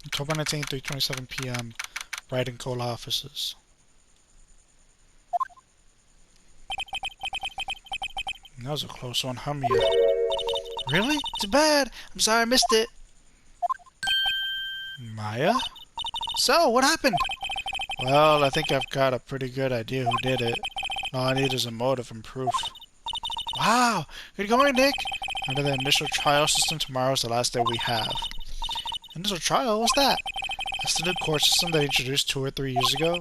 October 19th, 3:27 p.m. Wright and Cola offices. That was a close one, huh, Mia? Really? Too bad. I'm sorry I missed it. Maya? So, what happened? Well, I think I've got a pretty good idea who did it. All I need is a motive and proof. Wow! Good going, Nick! Under the initial trial system, tomorrow is the last day we have. Initial trial? What's that? That's the new court system they introduced 2 or 3 years ago.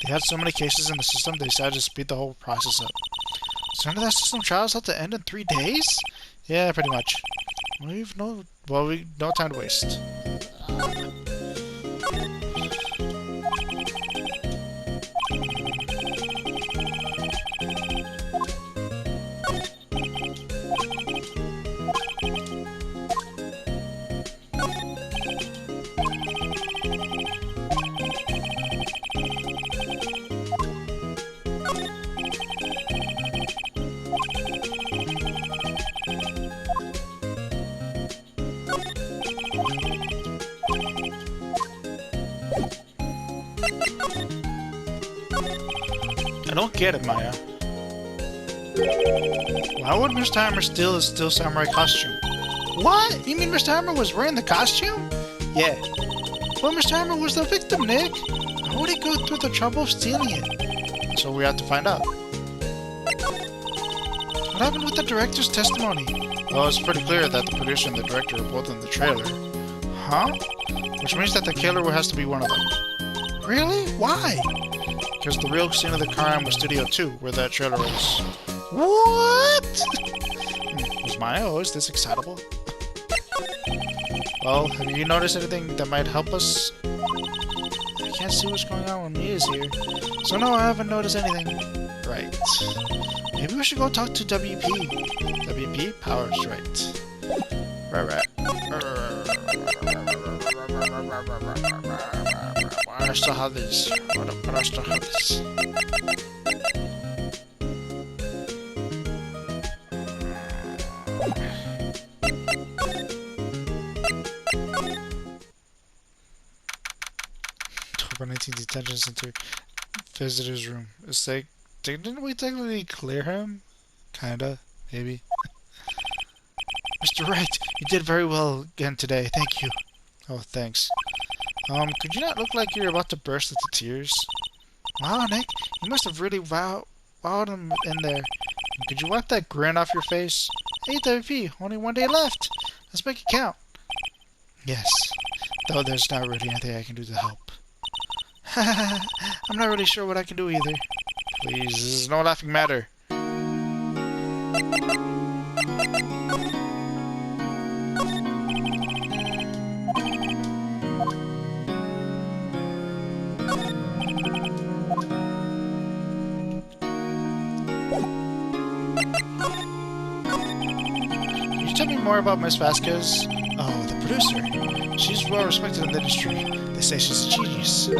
They had so many cases in the system, they decided to speed the whole process up. So under that system, trials have to end in 3 days? Yeah, pretty much. We've no time to waste. I don't get it, Maya. Why would Mr. Hammer steal his Steel Samurai costume? What? You mean Mr. Hammer was wearing the costume? Yeah. But Mr. Hammer was the victim, Nick. How would he go through the trouble of stealing it? So we have to find out. What happened with the director's testimony? Well, it's pretty clear that the producer and the director were both in the trailer. Huh? Which means that the killer has to be one of them. Really? Why? Because the real scene of the crime was Studio 2, where that trailer is. What? Was Maya always this excitable? Well, have you noticed anything that might help us? I can't see what's going on when Mia's here. So no, I haven't noticed anything. Right. Maybe we should go talk to WP. WP? Powers, right. Right. I still have this. But I still have this. October 19th detention center. Visitor's room. It's like, didn't we technically clear him? Kinda, maybe. Mr. Wright, you did very well again today. Thank you. Oh, thanks. Could you not look like you're about to burst into tears? Wow, Nick, you must have really wowed him in there. Could you wipe that grin off your face? Hey, WP, only 1 day left. Let's make it count. Yes, though there's not really anything I can do to help. I'm not really sure what I can do either. Please, this is no laughing matter. Tell me more about Miss Vasquez. Oh, the producer. She's well respected in the industry. They say she's a genius. A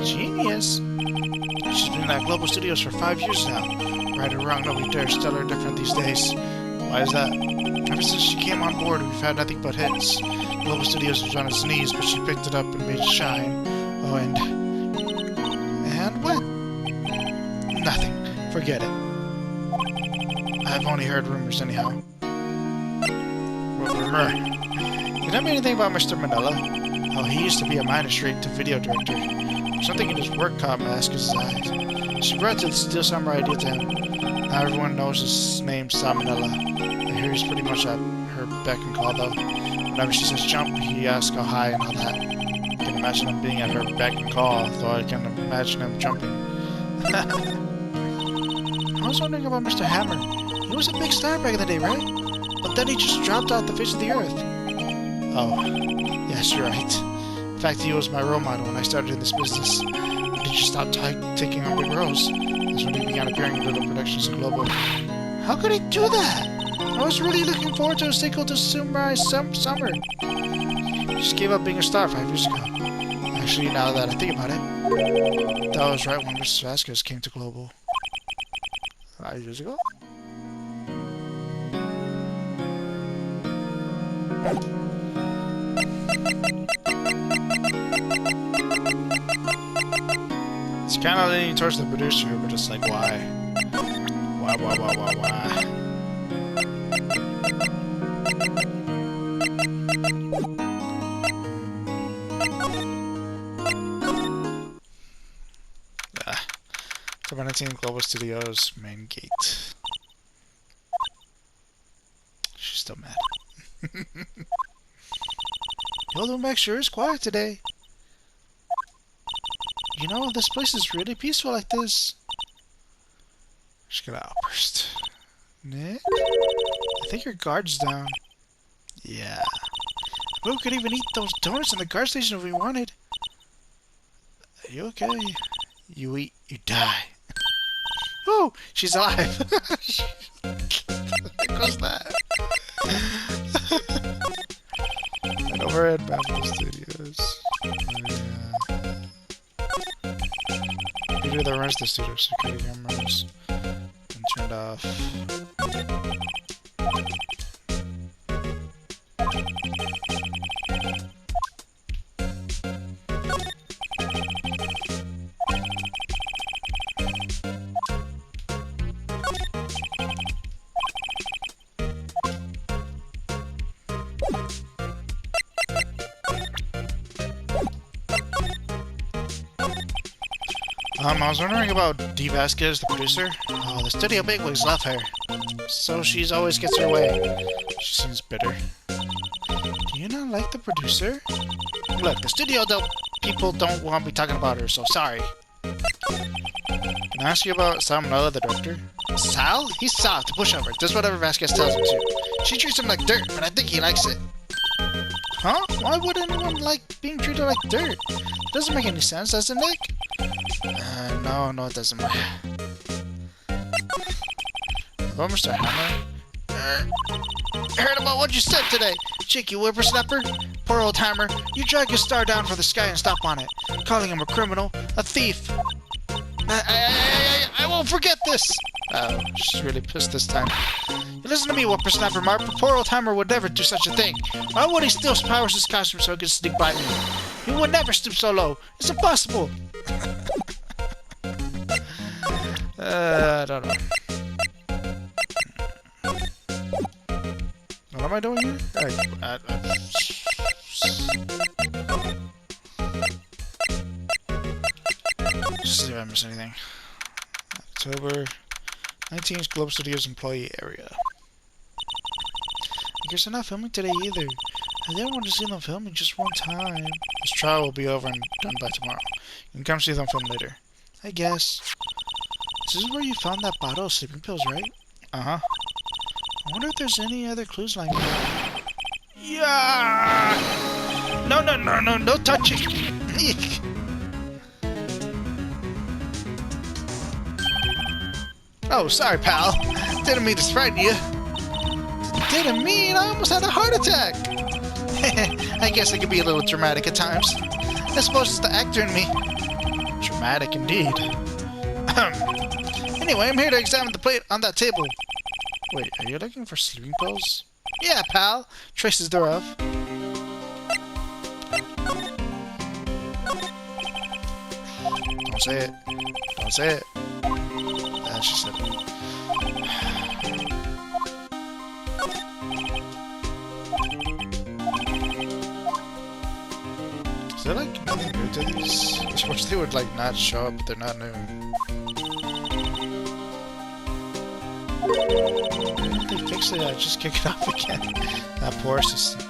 genius? She's been at Global Studios for 5 years now. Right or wrong, nobody dares tell her different these days. Why is that? Ever since she came on board, we've had nothing but hits. Global Studios was on its knees, but she picked it up and made it shine. Oh, and what? Nothing. Forget it. I've only heard rumors anyhow. Rumor. You tell me anything about Mr. Manila? Oh, he used to be a magistrate to video director. Something in his work caught Vasquez's eyes. She brought the Steel Samurai idea to him. Now everyone knows his name, Manila. I hear he's pretty much at her beck and call, though. Whenever she says jump, he asks how high and all that. I can imagine him being at her beck and call, though I can imagine him jumping. I was wondering about Mr. Hammer. He was a big star back in the day, right? But then he just dropped off the face of the earth. Oh, yes, you're right. In fact, he was my role model when I started in this business. He just stopped taking on big roles. That's when he began appearing in little productions in Global. How could he do that? I was really looking forward to a sequel to Samurai Summer. He just gave up being a star 5 years ago. Actually, now that I think about it, that was right when Mrs. Vasquez came to Global. 5 years ago? kind of leaning towards the producer, but just like, why? Why? Seventeen Global Studios main gate. She's still mad. Make sure it's quiet today. You know, this place is really peaceful like this. She's gonna outburst. Nick? I think your guard's down. Yeah. We could even eat those donuts in the guard station if we wanted. Are you okay? You eat, you die. Oh, she's alive. What was that? And over at Blackmail Studios. Computer that runs the studio security cameras and turned off. I was wondering about Dee Vasquez, the producer. Oh, the studio bigwigs love her. So she's always gets her way. She seems bitter. Do you not like the producer? Look, the studio people don't want me talking about her, so sorry. Can I ask you about Sal Manolo, the director? Sal? He's soft, a pushover. Does whatever Vasquez tells him to. She treats him like dirt, but I think he likes it. Huh? Why would anyone like being treated like dirt? Doesn't make any sense, does it, Nick? No, it doesn't matter. About Mr. Hammer? I heard about what you said today, cheeky whippersnapper. Poor old Hammer. You drag your star down from the sky and stop on it, calling him a criminal, a thief. I won't forget this. Oh, she's really pissed this time. You listen to me, whippersnapper Mark. Poor old Hammer would never do such a thing. Why would he steal Powers' costume so he could sneak by me? He would never stoop so low. It's impossible. I don't know. What am I doing here? Just see if I miss anything. October 19th, Globe Studios employee area. I guess they're not filming today either. I didn't want to see them filming just one time. This trial will be over and done by tomorrow. You can come see them film later. I guess. This is where you found that bottle of sleeping pills, right? Uh-huh. I wonder if there's any other clues like that. Yeah! No touching! Eek! Oh, sorry, pal. Didn't mean to frighten you. Didn't mean? I almost had a heart attack. I guess I can be a little dramatic at times. I suppose it's the actor in me. Dramatic indeed. Anyway, I'm here to examine the plate on that table. Wait, are you looking for sleeping pills? Yeah, pal. Traces thereof. Don't say it. Don't say it. She said it. Is there like nothing new to these? I wish they would like not show up, but they're not new. If they fix it, I just kick it off again. That poor system.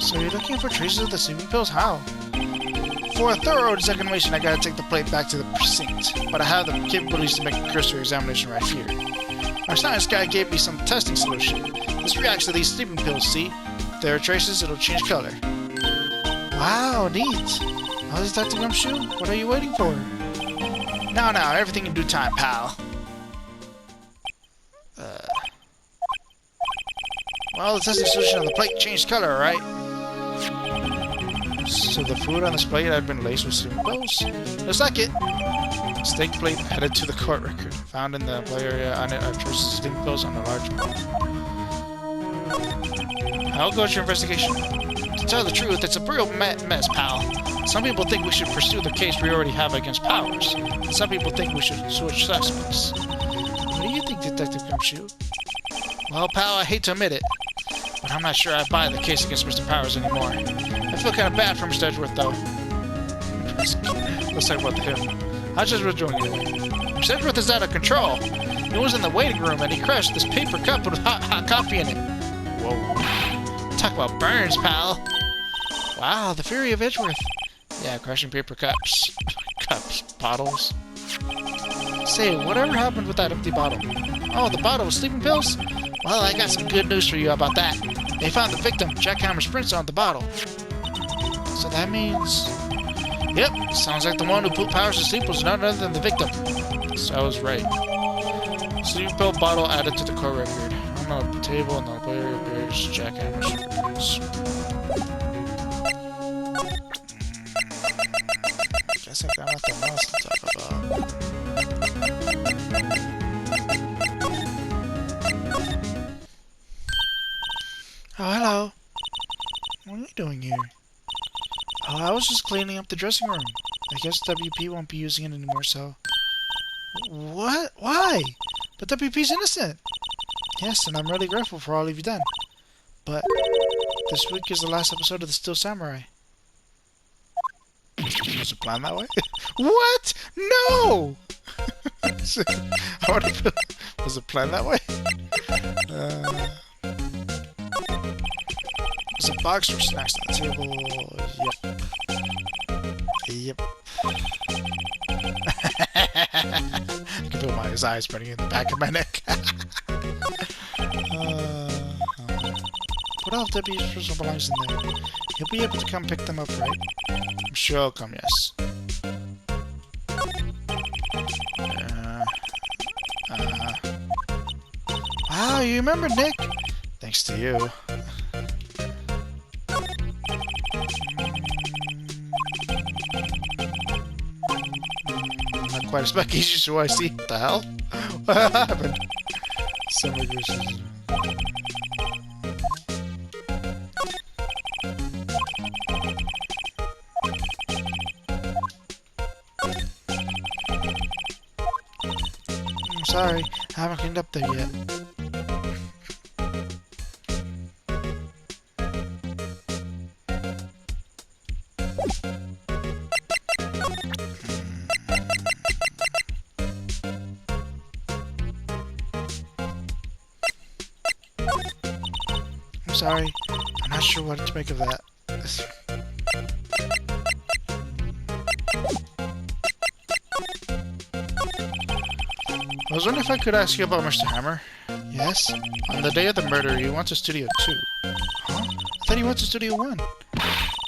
So you're looking for traces of the sleeping pills? How? For a thorough examination, I gotta take the plate back to the precinct, but I have the capabilities to make a cursory examination right here. Our science guy gave me some testing solution. This reacts to these sleeping pills, see? If there are traces, it'll change color. Wow, neat. Well, Detective Gumshoe, what are you waiting for? Now, everything in due time, pal. Well, the testing solution on the plate changed color, right? So the food on this plate had been laced with sleeping pills? Looks like it. Steak plate added to the court record. Found in the play area on it are traces of sleeping pills on a large bowl. How goes your investigation? To tell the truth, it's a real mess, pal. Some people think we should pursue the case we already have against Powers, and some people think we should switch suspects. What do you think, Detective Gumshoe? Well, pal, I hate to admit it, but I'm not sure I buy the case against Mr. Powers anymore. I feel kind of bad for Mr. Edgeworth, though. Let's talk about him. How's Edgeworth doing anyway? Mr. Edgeworth is out of control. He was in the waiting room and he crushed this paper cup with hot coffee in it. Whoa. Talk about burns, pal. Wow, the fury of Edgeworth. Yeah, crushing paper cups. Bottles. Say, whatever happened with that empty bottle? Oh, the bottle with sleeping pills? Well, I got some good news for you about that. They found the victim, Jack Hammer's prints on the bottle. So that means... Yep, sounds like the one who put Powers to sleep was none other than the victim. So I was right. Sleeping pill bottle added to the court record. On the table and the player bears Jack Hammer's prints. Guess I got nothing else to talk about. Oh, hello. What are you doing here? Oh, I was just cleaning up the dressing room. I guess WP won't be using it anymore, so... What? Why? But WP's innocent! Yes, and I'm really grateful for all you've done. But... this week is the last episode of The Steel Samurai. Was it planned that way? What? No! Was it planned that way? There's a box for snacks on the table. Yep. I can feel my eyes burning in the back of my neck. What else WP's personal belongings in there? He'll be able to come pick them up, right? I'm sure he'll come, yes. Wow, you remember Nick? Thanks to you. Not quite as much as I see. What the hell? What happened? Summer versus... I'm sorry, I haven't cleaned up there yet. I'm sorry, I'm not sure what to make of that. I was wondering if I could ask you about Mr. Hammer. Yes? On the day of the murder, he went to Studio 2. Huh? I thought he went to Studio 1.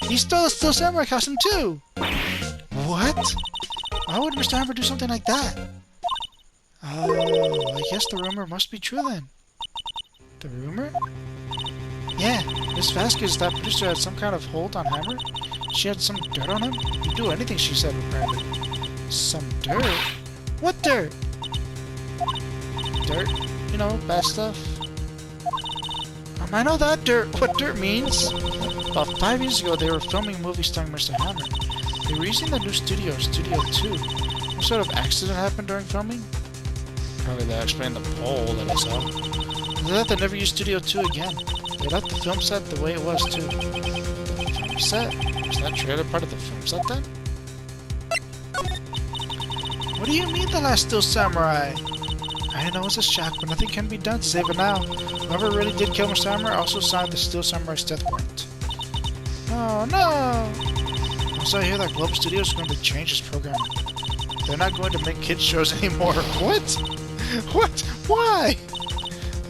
He stole a Steel Samurai costume too! What? Why would Mr. Hammer do something like that? Oh, I guess the rumor must be true then. The rumor? Yeah, Miss Vasquez, that producer, had some kind of hold on Hammer. She had some dirt on him. He'd do anything she said, apparently. Some dirt? What dirt? Dirt? You know, bad stuff. I know that dirt. What dirt means? About 5 years ago, they were filming a movie starring Mr. Hammer. They were using the new studio, Studio 2. What sort of accident happened during filming? Probably that explained the pole that I saw. They thought they'd never use Studio 2 again. They left the film set the way it was, too. The film set? Was that trailer part of the film set, then? What do you mean, the last Steel Samurai? I know it's a shock, but nothing can be done to save it now. Whoever really did kill Mr. Hammer also signed the Steel Samurai's death warrant. Oh no! Also, I hear that Global Studios is going to change its program. They're not going to make kids shows anymore. What? What? Why?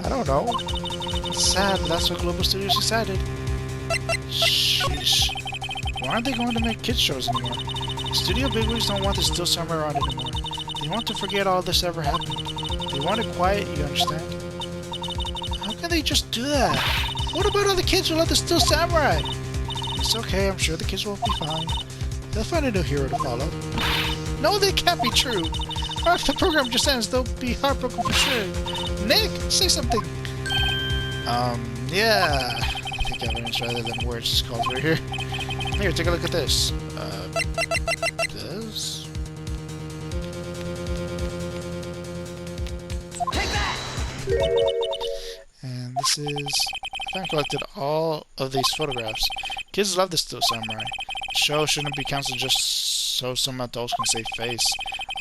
I don't know. It's sad, but that's what Global Studios decided. Sheesh. Why aren't they going to make kids shows anymore? Studio bigwigs don't want the Steel Samurai around anymore. They want to forget all this ever happened. They want it quiet, you understand? How can they just do that? What about all the kids who love the Steel Samurai? It's okay, I'm sure the kids will be fine. They'll find a new hero to follow. No, that can't be true. Or if the program just ends, they'll be heartbroken for sure. Nick, say something. Yeah. I think evidence rather than words is called right here. Here, take a look at this. This? Take that! And this is... I collected all of these photographs. Kids love the Steel Samurai. The show shouldn't be canceled just so some adults can save face.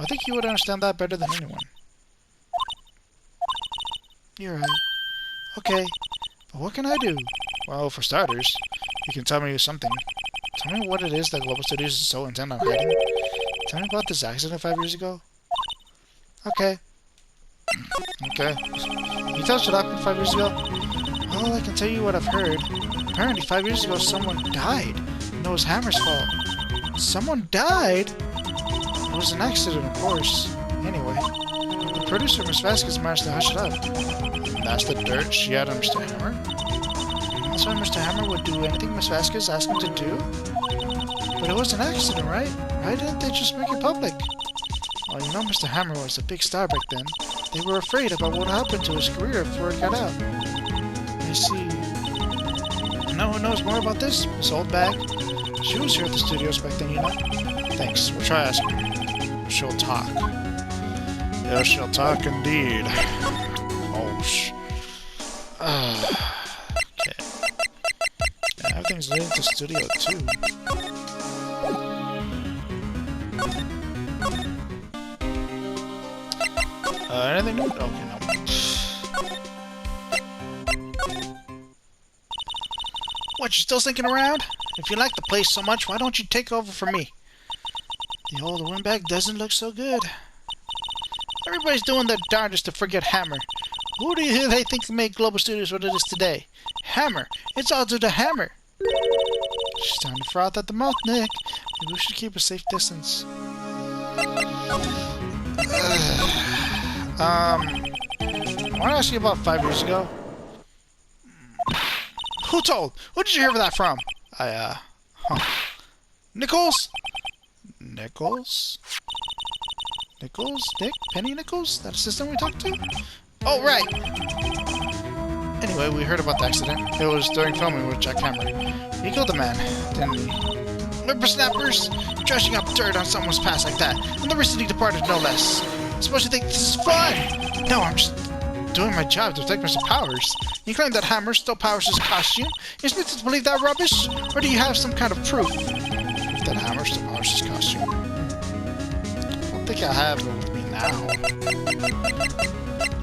I think you would understand that better than anyone. You're right. Okay, but what can I do? Well, for starters, you can tell me something. Tell me what it is that Global Studios is so intent on hiding. Tell me about this accident 5 years ago. Okay. Okay. Can you tell us what happened 5 years ago? Well, I can tell you what I've heard. Apparently 5 years ago someone died. And it was Hammer's fault. Someone died? It was an accident, of course. Anyway, the producer, Miss Vasquez, managed to hush it up. And that's the dirt she had on Mr. Hammer? That's why Mr. Hammer would do anything Miss Vasquez asked him to do? But it was an accident, right? Why didn't they just make it public? Well, you know Mr. Hammer was a big star back then. They were afraid about what happened to his career if word got out. I see. You know who knows more about this? Miss Oldbag. She was here at the studios back then, you know? Thanks. We'll try asking her. She'll talk. Yes, she'll talk indeed. Oh, okay. Yeah, everything's leading to Studio 2. Anything new? Okay, no. What, you still thinking around? If you like the place so much, why don't you take over for me? The old windbag doesn't look so good. Everybody's doing their darndest to forget Hammer. Who do you they think made Global Studios what it is today? Hammer. It's all due to Hammer. She's starting to froth at the mouth, Nick. Maybe we should keep a safe distance. I want to ask you about 5 years ago. Who told? Who did you hear that from? Nichols? Nichols? Nichols? Nick? Penny Nichols? That assistant we talked to? Oh, right! Anyway, we heard about the accident. It was during filming with Jack Hammer. He killed the man, didn't he? Whippersnappers! Trashing up dirt on someone's past like that. And the recently departed, no less. I suppose you think this is fun! No, I'm just doing my job to protect Mr. Powers. You claim that Hammer still powers his costume? You expect us to believe that rubbish? Or do you have some kind of proof that Hammer still powers his costume? I don't think I have it with me now.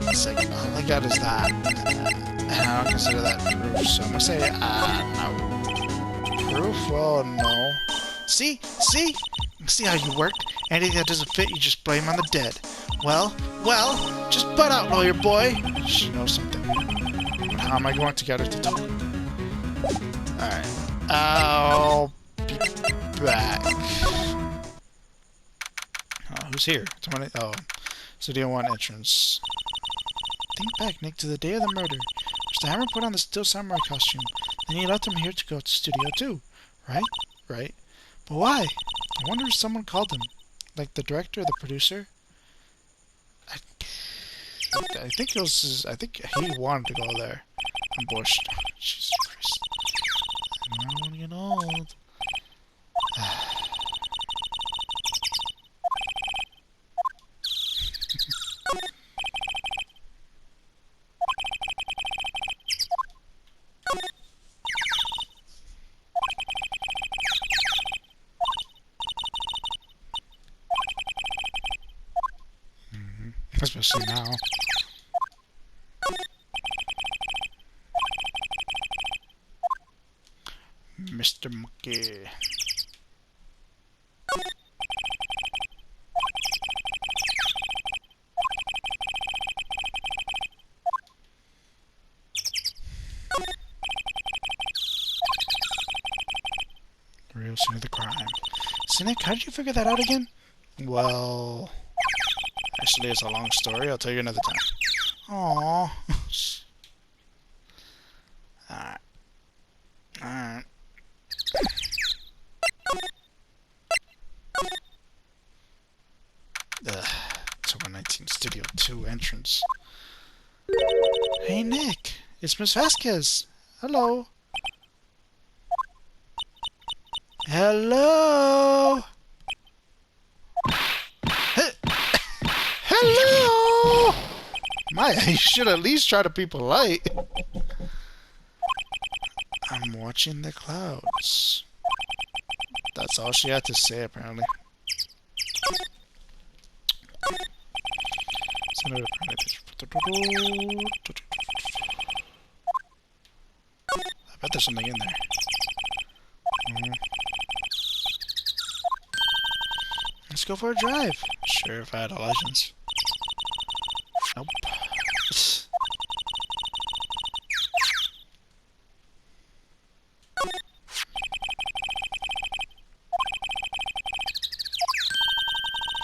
It's like, all I got is that. And I don't consider that proof, so I'm gonna say, no. Proof? Well, no. See? See? See how you work? Anything that doesn't fit, you just blame on the dead. Well, just butt out, lawyer boy. She knows something. But how am I going to get her to talk? Alright. I'll be back. Who's here? Somebody, Studio 1 entrance. Think back, Nick, to the day of the murder. Mr. Hammer put on the Steel Samurai costume. Then he left him here to go to Studio 2. Right? Right. But why? I wonder if someone called him. Like the director or the producer? I think it was I think he wanted to go there. Ambushed. Jesus Christ. I don't want to get old. Especially now. Mr. Monkey. Real scene of the crime. Cynic, how did you figure that out again? Well, actually, it's a long story. I'll tell you another time. Aww. Alright. Alright. October 19th, Studio 2 entrance. Hey, Nick. It's Miss Vasquez. Hello. Hello. Hello. Maya, you should at least try to be polite. I'm watching the clouds. That's all she had to say, apparently. I bet there's something in there. Let's go for a drive. Sure, if I had a license. Nope.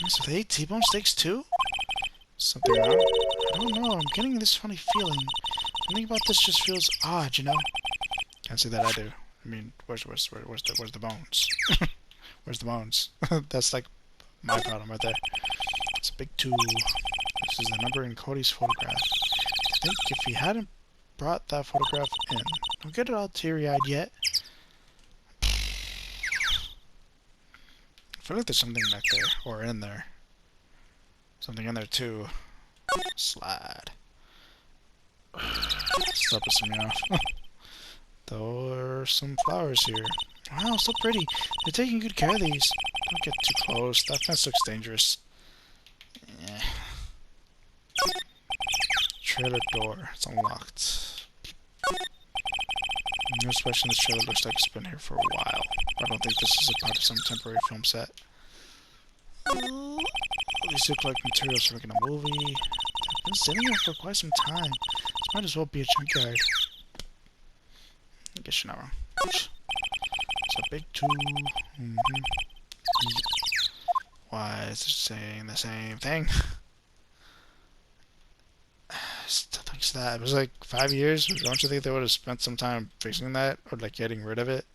So they ate T-bone steaks too? Something wrong? I don't know. I'm getting this funny feeling. Something about this just feels odd, you know? Can't say that I do. I mean, where's the bones? Where's the bones? That's like my problem right there. It's a big 2. This is the number in Cody's photograph. I think if he hadn't brought that photograph in, don't get it all teary-eyed yet. I feel like there's something back there, or in there. Something in there too. Slide. Stop pissing me off. There are some flowers here. Wow, so pretty. They're taking good care of these. Don't get too close. That fence looks dangerous. Yeah. Trailer door. It's unlocked. No special. This trailer looks like it's been here for a while. I don't think this is a part of some temporary film set. These look like materials for making a movie. They've been sitting here for quite some time. This might as well be a junkyard. I guess you're not wrong. It's a big 2. Why is it saying the same thing? Still thinks that. It was like 5 years. Don't you think they would have spent some time fixing that? Or like getting rid of it?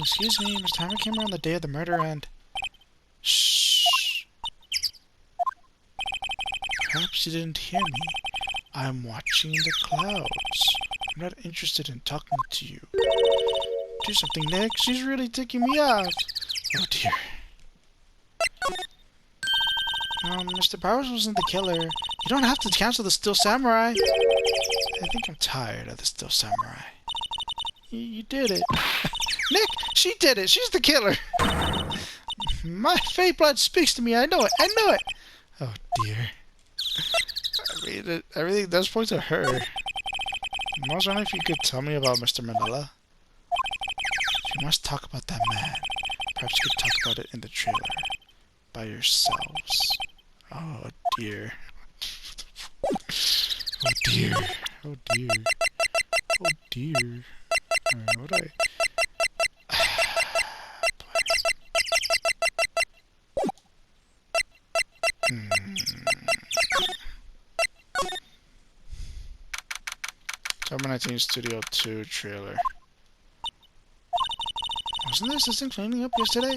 Excuse me, Mr. Hammer came around the day of the murder and... Shh. Perhaps you didn't hear me. I'm watching the clouds. I'm not interested in talking to you. Do something, Nick. She's really ticking me off. Oh, dear. Mr. Powers wasn't the killer. You don't have to cancel the Still Samurai. I think I'm tired of the Still Samurai. You did it. Nick, she did it. She's the killer. My fake blood speaks to me. I know it. I know it. Oh, dear. I mean, everything does point to her. I was wondering if you could tell me about Mr. Manila. If you must talk about that man, perhaps you could talk about it in the trailer. By yourselves. Oh, dear. Oh, dear. Oh, dear. Oh, dear. What do I... October 19th, Studio 2 trailer. Wasn't this thing cleaning up yesterday?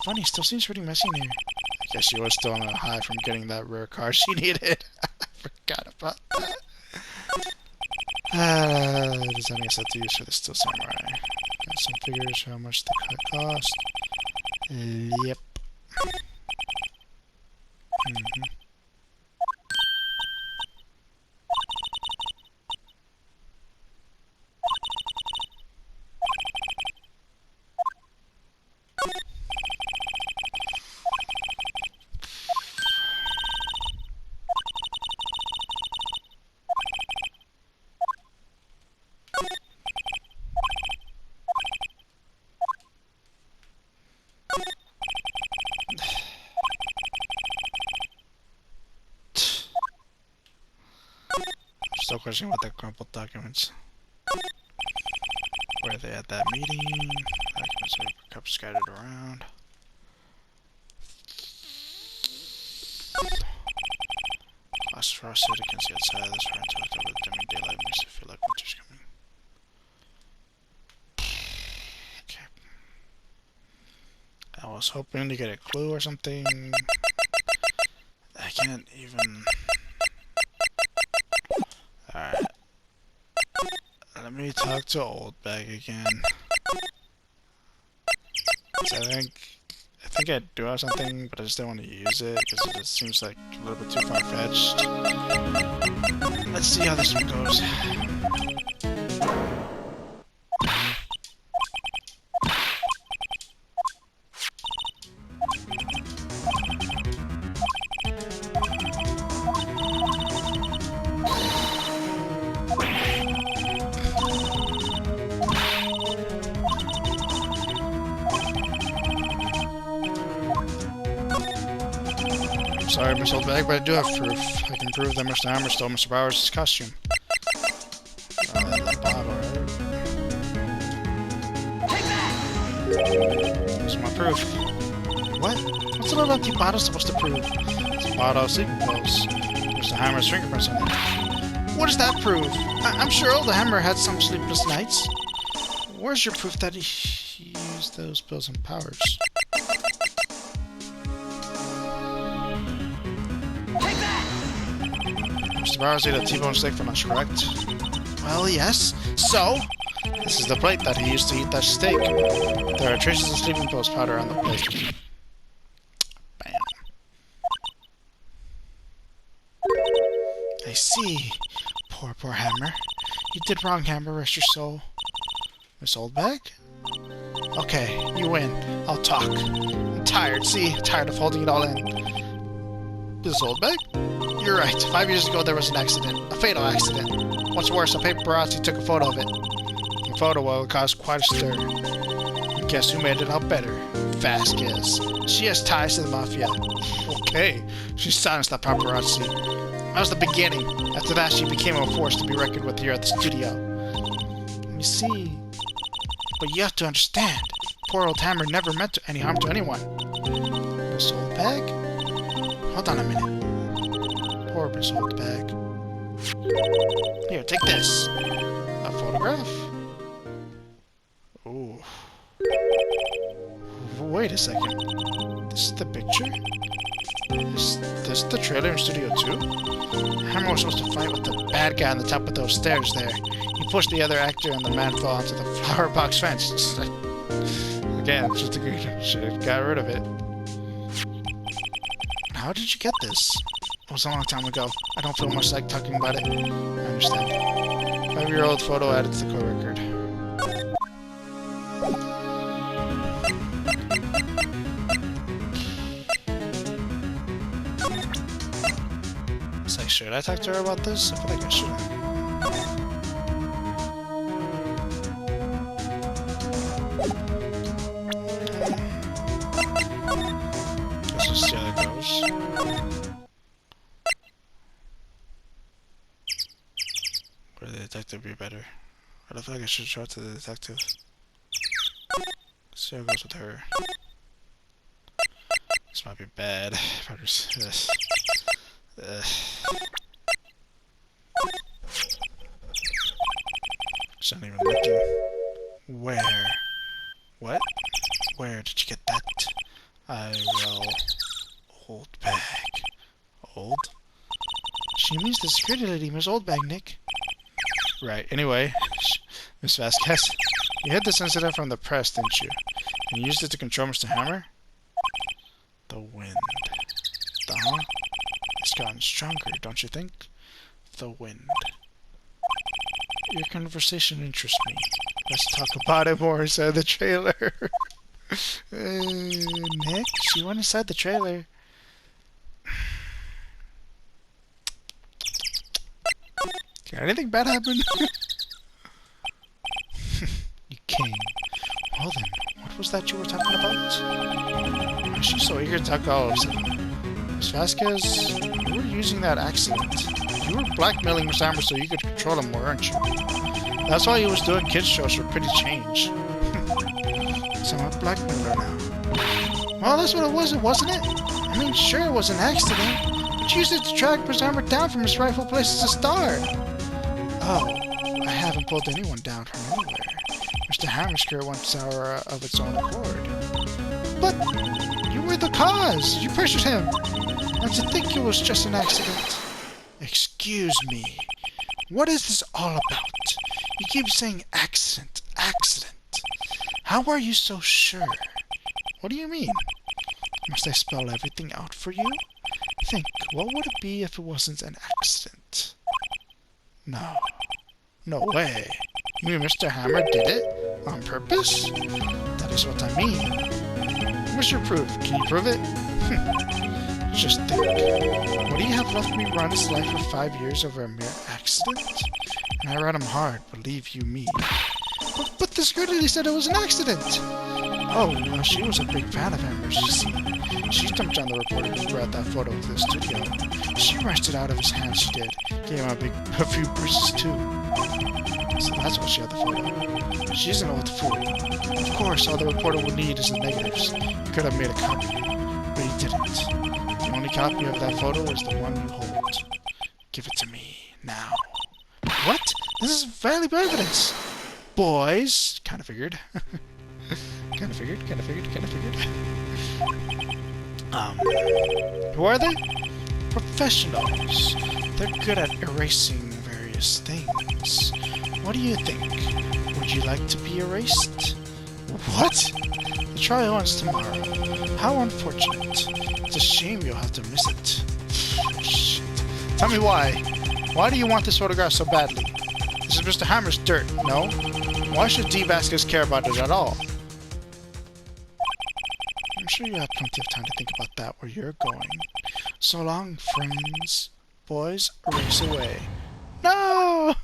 Funny, still seems pretty messy in here. I guess she was still on a high from getting that rare car she needed. I forgot about that. Designing a set to use for the Still Samurai. Got some figures for how much the cut cost. Yep. questioning about the crumpled documents. Where are they at that meeting? Documents are cups scattered around. Lost frosted, I can see outside of this room. Talked over the dimming daylight makes it feel like winter's coming. Okay. I was hoping to get a clue or something. I can't even... Alright. Let me talk to Old Bag again. I think I do have something, but I just don't want to use it because it just seems like a little bit too far-fetched. Let's see how this one goes. Sorry, Miss Oldbag, but I do have proof. I can prove that Mr. Hammer stole Mr. Powers' costume. Here's my proof. What? What's an empty bottle supposed to prove? It's a bottle of sleeping pills. Mr. Hammer's fingerprints on it. What does that prove? I'm sure Old Hammer had some sleepless nights. Where's your proof that he used those pills on Powers? Mr. Powers ate a T-bone steak for lunch, correct? Well, yes. So? This is the plate that he used to eat that steak. There are traces of sleeping pills powder on the plate. Bam. I see. Poor Hammer. You did wrong, Hammer. Rest your soul. Miss Oldbag? Okay, you win. I'll talk. I'm tired, see? Tired of holding it all in. Miss Oldbag? You're right. 5 years ago, there was an accident. A fatal accident. What's worse, a paparazzi took a photo of it. The photo will cause quite a stir. And guess who made it out better? Vasquez. She has ties to the Mafia. Okay. She silenced that paparazzi. That was the beginning. After that, she became a force to be reckoned with here at the studio. Let me see. But you have to understand. Poor old Hammer never meant any harm to anyone. Miss Oldbag? Hold on a minute. Poor Miss Oldbag. Here, take this. A photograph? Ooh. Wait a second. This is the picture? Is this the trailer in Studio 2? Hammer was supposed to fight with the bad guy on the top of those stairs there. He pushed the other actor and the man fell onto the flower box fence. Again, just a good shit. Got rid of it. How did you get this? It was a long time ago. I don't feel much like talking about it. I understand. 5-year-old photo added to the court record. It's like, should I talk to her about this? I feel like I should. Let's just see how that goes. Or the detective be better? I don't feel like I should show it to the detective. Let's see how it goes with her. This might be bad. Yes. She's not even looking. Where? What? Where did you get that? I will... Old bag. Old? She means the security lady, Miss Oldbag, Nick. Right, anyway, Miss Vasquez, you hid this incident from the press, didn't you? And you used it to control Mr. Hammer? The wind. The-huh? It's gotten stronger, don't you think? The wind. Your conversation interests me. Let's talk about it more inside the trailer. Nick, she went inside the trailer. Can anything bad happen? You came. Well then, what was that you were talking about? Why is she so eager to talk all of a sudden? Miss Vasquez, you were using that accident. You were blackmailing Mr. Hammer so you could control him more, weren't you? That's why he was doing kids shows for pretty change. So I'm a blackmailer now. Well, that's what it was, wasn't it? I mean, sure, it was an accident. But you used it to track Mr. Hammer down from his rightful place as a star. Oh, I haven't pulled anyone down from anywhere. Mr. Hammer's career went sour of its own accord. But you were the cause. You pressured him. And to think it was just an accident. Excuse me. What is this all about? You keep saying accident, accident. How are you so sure? What do you mean? Must I spell everything out for you? Think, what would it be if it wasn't an accident? No. No way. You mean Mr. Hammer did it? On purpose? That is what I mean. Where's your proof? Can you prove it? Just think. Would he have left me run his life for 5 years over a mere accident? And I ran him hard, believe you me. But this girl lady said it was an accident! Oh, well, she was a big fan of Hammer's, you see. She jumped on the reporter who brought that photo of the studio. She wrenched it out of his hand, she did. Gave him a few bruises, too. So that's why she had the photo. She's an old fool. Of course, all the reporter would need is the negatives. He could have made a copy, but he didn't. The only copy of that photo is the one you hold. Give it to me, now. What? This is valuable evidence! Boys! Kinda figured. Kinda figured. Who are they? Professionals. They're good at erasing various things. What do you think? Would you like to be erased? What? The trial ends tomorrow. How unfortunate. It's a shame you'll have to miss it. Shit. Tell me why. Why do you want this photograph so badly? This is Mr. Hammer's dirt, no? Why should D. Vasquez care about it at all? I'm sure you have plenty of time to think about that where you're going. So long, friends. Boys, erase away. No!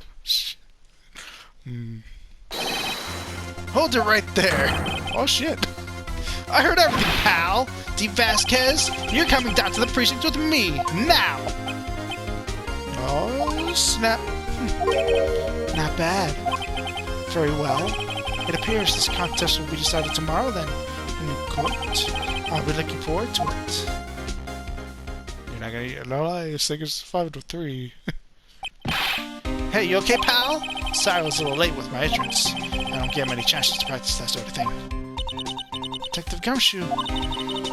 Hold it right there. Oh, shit. I heard everything, pal. D. Vasquez, you're coming down to the precinct with me, now! Oh, snap. Not bad. Very well. It appears this contest will be decided tomorrow, then, in court. I'll be looking forward to it. You're not gonna eat a Lola? I think it's 5 to 3. Hey, you okay, pal? Sorry I was a little late with my entrance. I don't get many chances to practice that sort of thing. Detective Gumshoe.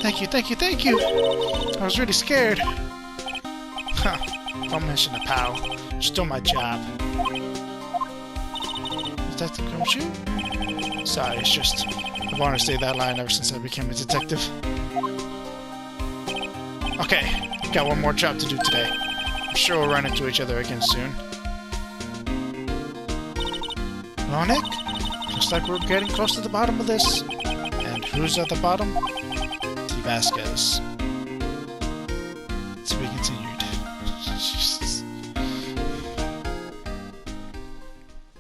Thank you. I was really scared. Huh. Don't mention it, pal. It's still my job. Detective Gumshoe? Sorry, it's just I've wanted to say that line ever since I became a detective. Okay, got one more job to do today. I'm sure we'll run into each other again soon. Well, Nick, looks like we're getting close to the bottom of this. And who's at the bottom? D. Vasquez.